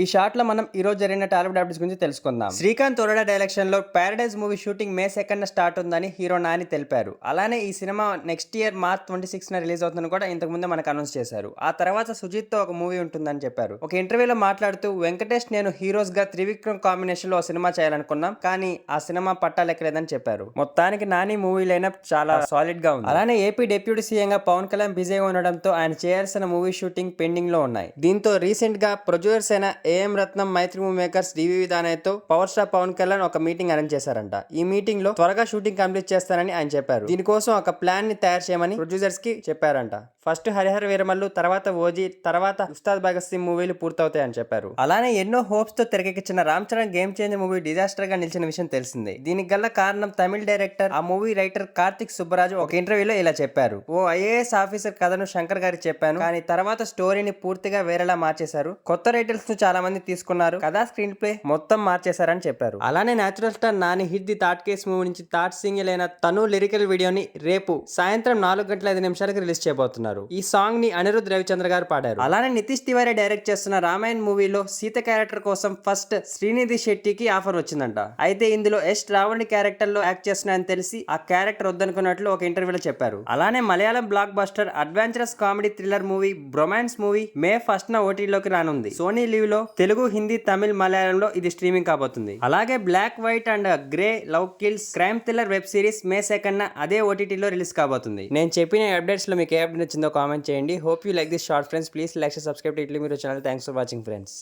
ఈ షార్ట్ లో మనం ఈ రోజు జరిగిన టాలీవుడ్ అప్డేట్స్ గురించి తెలుసుకుందాం. శ్రీకాంత్ తోరడా డైరెక్షన్ లో పారడైజ్ మూవీ షూటింగ్ మే 2 స్టార్ట్ ఉందని హీరో నాని తెలిపారు. అలానే ఈ cinema next year March 26 release అవుతుందని కూడా ఇంతకు ముందే మనకు అనౌన్స్ చేశారు. ఆ తర్వాత సుజిత్ తో ఒక మూవీ ఉంటుందని చెప్పారు. ఒక ఇంటర్వ్యూలో మాట్లాడుతూ వెంకటేష్ నేను హీరోస్ గా త్రివిక్రమ్ కాంబినేషన్ లో సినిమా చేయాలనుకున్నాం, కానీ ఆ సినిమా పట్టాలెక్కలేదని చెప్పారు. మొత్తానికి నాని మూవీ లైనప్ చాలా సాలిడ్ గా ఉంది. అలానే ఏపీ డిప్యూటీ సీఎం గా పవన్ కళ్యాణ్ బిజీగా ఉండడంతో ఆయన చేయాల్సిన మూవీ షూటింగ్ పెండింగ్ లో ఉన్నాయి. దీంతో రీసెంట్ గా ప్రొడ్యూసర్స్ అయిన AM Ratnam, Mythri movie makers, DVV దానయ్యతో పవర్ స్టార్ పవన్ కళ్యాణ్ ఒక మీటింగ్ అరేంజ్ చేశారంట. ఈ మీటింగ్ లో త్వరగా షూటింగ్ కంప్లీట్ చేస్తారని ఆయన చెప్పారు. దీనికోసం ఒక ప్లాన్ ని తయారు చేయమని ప్రొడ్యూసర్స్ కి చెప్పారంట. ఫస్ట్ హరిహర వీరమల్లు, తర్వాత ఓజీ, తర్వాత ఉస్తాద్ భగత్ సింగ్ మూవీలు పూర్తవుతాయని చెప్పారు. అలానే ఎన్నో హోప్స్ తో తెరకెక్కించిన Ram Charan game changer movie disaster గా నిలిచిన విషయం తెలిసిందే. దీనికి గల కారణం తమిళ డైరెక్టర్, ఆ మూవీ రైటర్ కార్తిక్ సుబ్బరాజు ఒక ఇంటర్వ్యూలో ఇలా చెప్పారు. ఓ ఐఏఎస్ ఆఫీసర్ కథను శంకర్ గారికి చెప్పాను, కానీ తర్వాత స్టోరీని పూర్తిగా వేరేలా మార్చేశారు. కొత్త రైటర్స్ ను చాలా మంది తీసుకున్నారు, కథా స్క్రీన్ ప్లే మొత్తం మార్చేశారని చెప్పారు. అలానే natural star Nani hit the third case movie నుంచి థర్డ్ సింగిల్ అయిన తను లిరికల్ వీడియోని రేపు సాయంత్రం 4:05 రిలీజ్ చేయబోతున్నారు. ఈ సాంగ్ ని అనిరుద్ రవిచంద్ర గారు పాడారు. అలానే నితీష్ తివారీ డైరెక్ట్ చేస్తున్న రామాయణ్ మూవీలో సీత క్యారెక్టర్ కోసం ఫస్ట్ శ్రీనిధి శెట్టికి ఆఫర్ వచ్చిందంట. అయితే ఇందులో ఎస్ రావణి క్యారెక్టర్ లో యాక్ట్ చేస్తున్నాయని తెలిసి ఆ క్యారెక్టర్ వద్దనుకున్నట్లు ఒక ఇంటర్వ్యూలో చెప్పారు. అలానే Malayalam blockbuster adventurous comedy thriller movie Bromance movie May 1 ఓటీలోకి రానుంది. సోనీ లీవ్ లో తెలుగు, హిందీ, తమిళ్, మలయాళంలో ఇది స్ట్రీమింగ్ కాబోతుంది. అలాగే Black, White and Grey Love Kills crime thriller web series May 2 అదే ఓటీటీలో రిలీజ్ కాబోతుంది. నేను చెప్పిన అప్డేట్స్ లో మీకు ఏ అప్డేట్ వచ్చిందో కామెంట్ చేయండి. Hope you like this short friends. Please like, subscribe to ఇట్లీ మీరు channel. Thanks for watching friends.